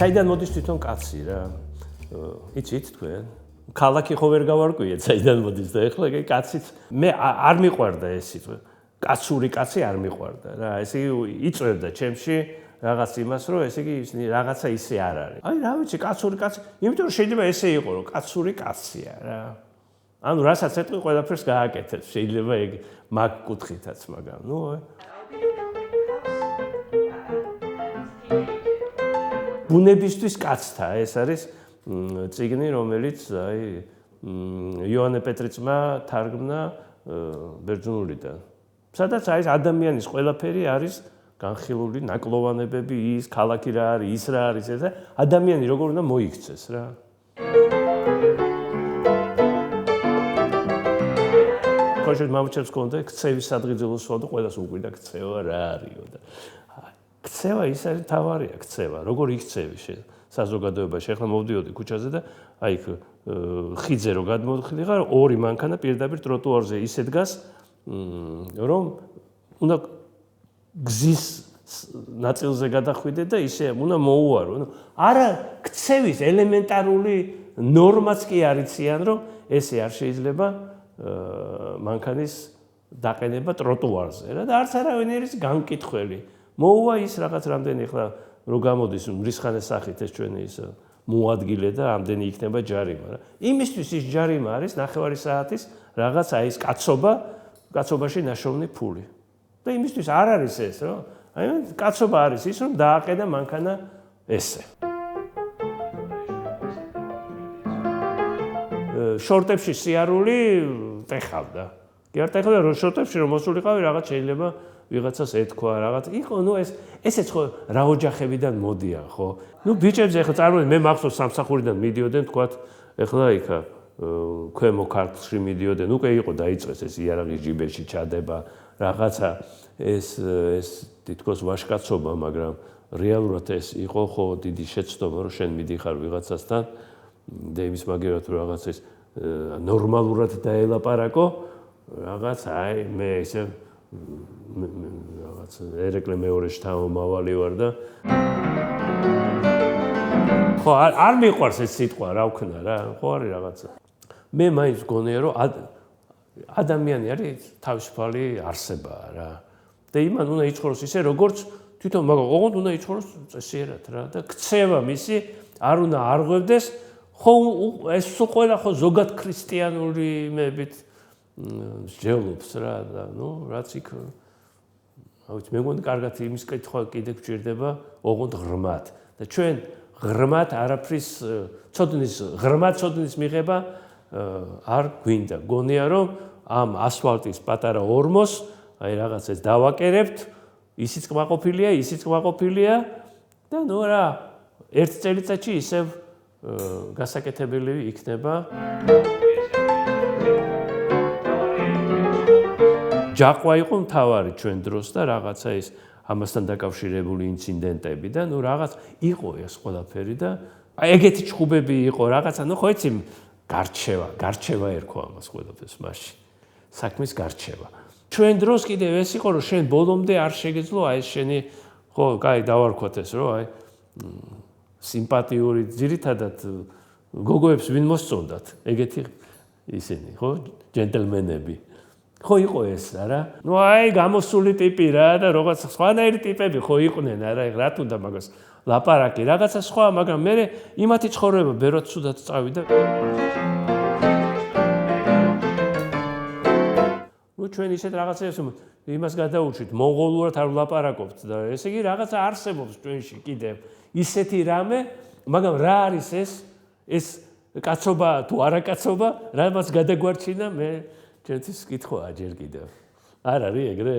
საიდან მოდის თვითონ კაცი რა? იცით თქვენ? ქალაქი ხო ვერ გავარკვიეთ, საიდან მოდის და ეხლა ეგ კაციც მე არ მიყვარდა ეს სიტყვა. კაცური კაცი არ მიყვარდა რა. ესე იგი იწვევდა ჩემში რაღაც იმას, რომ ესე იგი რაღაცა ისე არ არის. აი რა ვიცი, კაცური კაცი, იმიტომ რომ შეიძლება ესე იყო, რომ კაცური კაცია რა. ანუ რასაც ეტყვი, ყველაფერს გააკეთებს. შეიძლება ეგ მაგ კუთხითაც, მაგრამ ნუ ბუნებისთვის კაცთა ეს არის წიგნი, რომელიც აი იოანე პეტრიწმა თარგმნა ბერძნულიდან. სადაც აი ადამიანის ყველაფერი არის განხილული, ნაკლოვანებები, ის ქალაქი რა არის, ის რა არის, ეს ადამიანი როგორ უნდა მოიქცეს რა. ხოშეთ მამჩებს კონდა ქცევის სადღიძელოს ვსვადო, ყველას უყვირდა ქცევა რა არისო და ქცევა ის არის თავარია, ქცევა. როგორ იქცევი საზოგადოებაში? ახლა მოვდიოდი ქუჩაზე და აი ხიძე რო გადმოხილი ხარ, ორი მანქანა პირდაპირ ტროტუარზე ისე დგას, რომ უნდა გზის ნაწილზე გადახვიდე და ისე უნდა მოუარო. არა ქცევის ელემენტარული ნორმაც კი არიციან, რომ ესე არ შეიძლება მანქანის დაყენება ტროტუარზე რა და არც არავინ არის განკითხველი. მოუვა ის რაღაც რამდენი ახლა რო გამოდის მრისხანეს სახით ეს ჩვენი ის მოადგილე და ამდენი იქნება ჯარიმა რა. იმისთვის ის ჯარიმა არის 9 საათის რაღაც აი ეს კაცობაში ნაშოვნი ფული. და იმისთვის არ არის ეს რა. აი კაცობა არის ის რომ დააყენა მანქანა ესე. შორტებში სიარული ტეხავდა. კი არ ტეხავდა რომ შორტებში რომ მოსულიყავი რაღაც შეიძლება ვიღაცას ეთქვა რაღაც. იყო ნუ ესეც ხო რა ოჯახებიდან მოდიან ხო? ნუ ბიჭებს ახლა წარმოიდგინე მე მახსოვს სამსახურიდან მიდიოდნენ თქვათ ახლა იქა ქვემო ქართლში მიდიოდნენ. უკვე იყო დაიწყეს ეს იარაღის ჯიბეში ჩადება რაღაცა ეს თითქოს ვაჟკაცობა, მაგრამ რეალურად ეს იყო ხო დიდი შეცდომა რომ შენ მიდიხარ ვიღაცასთან და იმის მაგერად რომ რაღაც ეს ნორმალურად დაელაპარაკო რაღაც აი მე ესე რაღაც ერეკლე მეორეში თავმავალი ვარ და ხო არ მიყვარს ეს სიტყვა რა ვქნა რა ხო არის რაღაცა მე მაინც გონია რომ ადამიანი არის თავისუფალი არსებაა რა და იმან უნდა იცხოვროს ისე როგორც თვითონ მაგრამ ოღონდ უნდა იცხოვროს წესიერად რა და ქცევა მისი არ უნდა არღვევდეს ხო ეს ყველა ხო ზოგად ქრისტიანული იმებით სჯელობს რა და ნუ რაც იქ ავიც მე მგონი კარგად იმის კითხვა კიდე გჭირდება ოღონდ ღრმად და ჩვენ ღრმად არაფრის ღრმად ცოდნის მიღება არ გვინდა გონია რომ ამ ასფალტის პატარა ორმოს აი რაღაც ეს დავაკერებთ ისიც კმაყოფილია და ნუ რა ერთ წელიწადში ისევ გასაკეთებელი იქნება ჯაყვა იყო მთავარი ჩვენ დროს და რაღაცა ის ამასთან დაკავშირებული ინციდენტები და ნუ რაღაც იყო ეს ყველაფერი და აი ეგეთი ჩხუბები იყო რაღაცა ნუ ხო იცი გარჩევა ერქვა ამას ყველაფერს მაშინ საქმის გარჩევა ჩვენ დროს კიდევ ეს იყო რომ შენ ბოლომდე არ შეგეძლო აი ეს შენი ხო კაი დავარქვათ ეს რომ აი სიმპათიური ძირითადად გოგოებს ვინ მოსწონდათ ეგეთი ისინი ხო ჯენტლმენები ხო იყო ეს რა ნუ აი გამოსული ტიპი რა და როგორც სხვანაირი ტიპები ხო იყვნენ არა რა თუნდა მაგას ლაპარაკი რაღაცა სხვა მაგრამ მე იმათი ცხოვრება ბეროთ სუდად წავიდა ნუ ჩვენ ისეთ რაღაცებს იმას გადაურჩით მონღოლურად არ ვლაპარაკობთ და ესე იგი რაღაცა არსებობს ჩვენში კიდევ ისეთი რამე მაგრამ რა არის ეს კაცობა თუ არა კაცობა რამაც გადაგვარჩინა მე ჩემთვის კითხვაა ჯერ კიდევ არ არის ეგრე